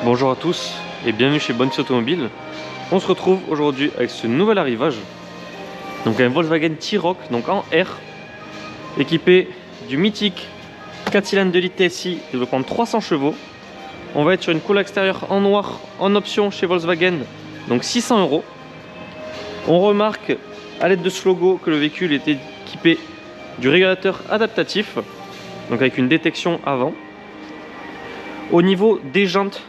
Bonjour à tous et bienvenue chez Bonne Automobile. On se retrouve aujourd'hui avec ce nouvel arrivage. Donc un Volkswagen T-Roc donc en R, équipé du mythique 4 cylindres 2 litres TSI développant 300 chevaux. On va être sur une couleur extérieure en noir en option chez Volkswagen, donc 600 €. On remarque à l'aide de ce logo que le véhicule est équipé du régulateur adaptatif, donc avec une détection avant. Au niveau des jantes,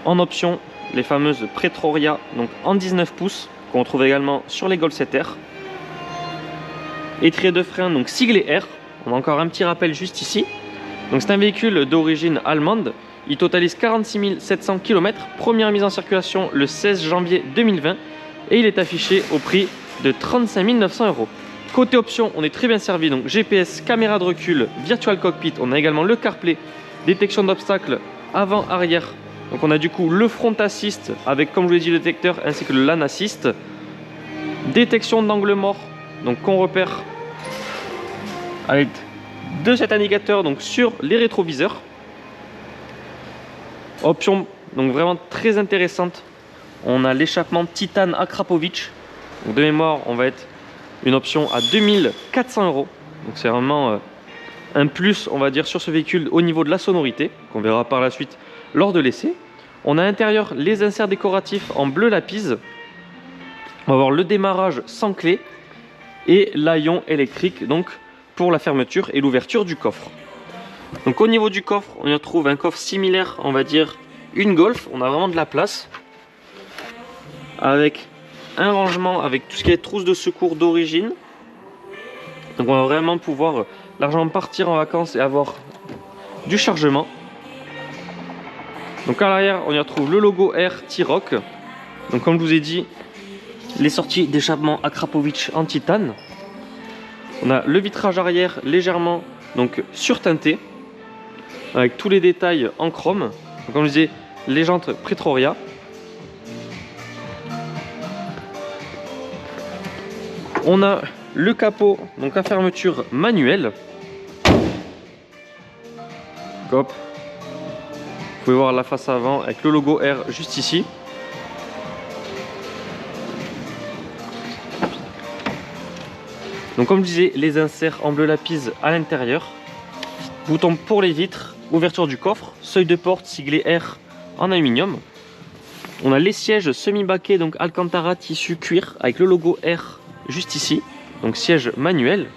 en option, les fameuses Pretroria, donc en 19 pouces, qu'on trouve également sur les Golf 7R. Étrier de frein, donc siglé R. On a encore un petit rappel juste ici. Donc c'est un véhicule d'origine allemande. Il totalise 46 700 km. Première mise en circulation le 16 janvier 2020. Et il est affiché au prix de 35 900 €. Côté option, on est très bien servi. Donc GPS, caméra de recul, virtual cockpit. On a également le CarPlay, détection d'obstacles avant, arrière. Donc on a du coup le front assist avec, comme je vous l'ai dit, le détecteur ainsi que le lane assist. Détection d'angle mort, donc qu'on repère à l'aide de cet indicateur donc sur les rétroviseurs. Option donc vraiment très intéressante. On a l'échappement Titan Akrapovic. Donc de mémoire, on va être une option à 2400 €. Donc c'est vraiment un plus, on va dire, sur ce véhicule au niveau de la sonorité, qu'on verra par la suite lors de l'essai. On a à l'intérieur les inserts décoratifs en bleu lapis. On va avoir le démarrage sans clé et l'haillon électrique donc pour la fermeture et l'ouverture du coffre. Donc au niveau du coffre, on y retrouve un coffre similaire, on va dire une Golf. On a vraiment de la place avec un rangement avec tout ce qui est trousse de secours d'origine. Donc on va vraiment pouvoir largement partir en vacances et avoir du chargement. Donc à l'arrière, on y retrouve le logo R T-Roc. Donc comme je vous ai dit, les sorties d'échappement Akrapovic en titane. On a le vitrage arrière légèrement donc surteinté avec tous les détails en chrome. Donc, comme je disais, les jantes Pretroria. On a le capot donc à fermeture manuelle. Hop. Vous pouvez voir la face avant avec le logo R juste ici. Donc comme je disais, les inserts en bleu lapis à l'intérieur. Bouton pour les vitres, ouverture du coffre, seuil de porte siglé R en aluminium. On a les sièges semi-baquets, donc Alcantara tissu cuir avec le logo R juste ici. Donc siège manuel.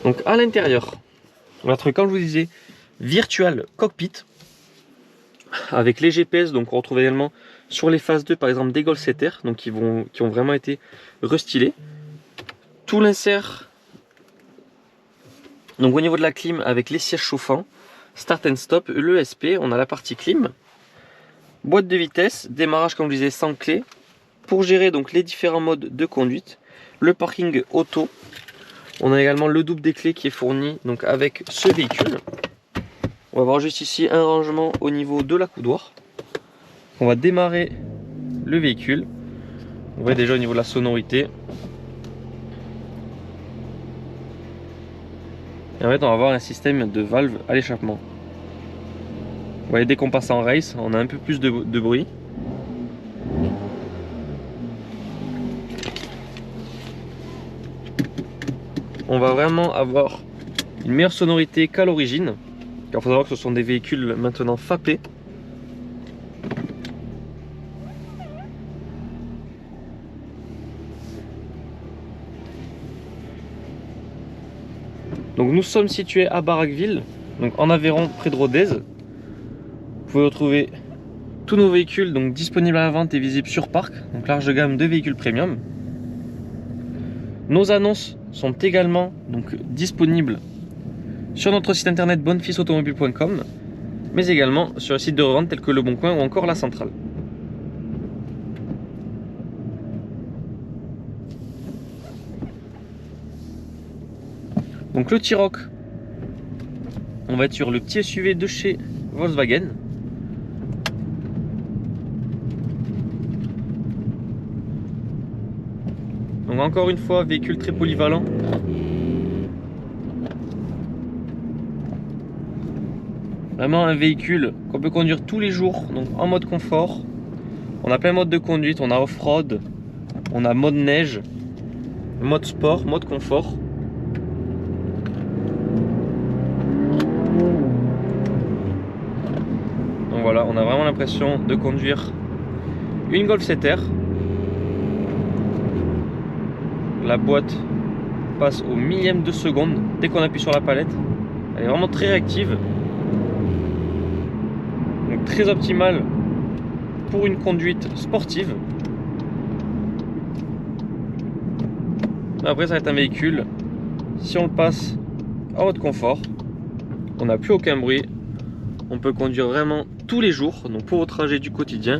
Donc à l'intérieur, on va trouver, comme je vous disais, virtual cockpit avec les GPS. Donc on retrouve également sur les phases 2 par exemple des Golf 7R, donc qui ont vraiment été restylés. Tout l'insert donc au niveau de la clim avec les sièges chauffants, start and stop, l'ESP. On a la partie clim, boîte de vitesse, démarrage comme je disais sans clé pour gérer donc les différents modes de conduite, le parking auto. On a également le double des clés qui est fourni donc avec ce véhicule. On va voir juste ici un rangement au niveau de la coudoir. On va démarrer le véhicule. On voit déjà au niveau de la sonorité. Et en fait, on va avoir un système de valve à l'échappement. Vous voyez, dès qu'on passe en race, on a un peu plus de bruit. On va vraiment avoir une meilleure sonorité qu'à l'origine. Car il faut savoir que ce sont des véhicules maintenant FAPés. Donc nous sommes situés à Barraqueville, donc en Aveyron, près de Rodez. Vous pouvez retrouver tous nos véhicules donc disponibles à la vente et visibles sur parc, donc large gamme de véhicules premium. Nos annonces sont également donc disponibles sur notre site internet bonnefilsautomobile.com, mais également sur les sites de revente tels que Le Bon Coin ou encore La Centrale. Donc le T-Roc, on va être sur le petit SUV de chez Volkswagen. Donc encore une fois, véhicule très polyvalent. Vraiment un véhicule qu'on peut conduire tous les jours, donc en mode confort. On a plein de modes de conduite, on a off-road, on a mode neige, mode sport, mode confort. Donc voilà, on a vraiment l'impression de conduire une Golf 7R. La boîte passe au millième de seconde dès qu'on appuie sur la palette. Elle est vraiment très réactive. Donc très optimale pour une conduite sportive. Après, ça va être un véhicule, si on le passe en mode confort, on n'a plus aucun bruit. On peut conduire vraiment tous les jours, donc pour vos trajets du quotidien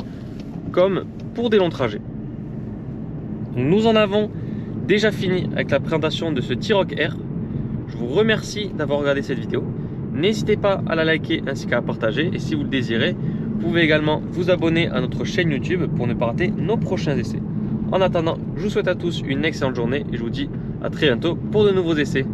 comme pour des longs trajets. Donc nous en avons déjà fini avec la présentation de ce T-Roc R. Je vous remercie d'avoir regardé cette vidéo. N'hésitez pas à la liker ainsi qu'à la partager. Et si vous le désirez, vous pouvez également vous abonner à notre chaîne YouTube pour ne pas rater nos prochains essais. En attendant, je vous souhaite à tous une excellente journée et je vous dis à très bientôt pour de nouveaux essais.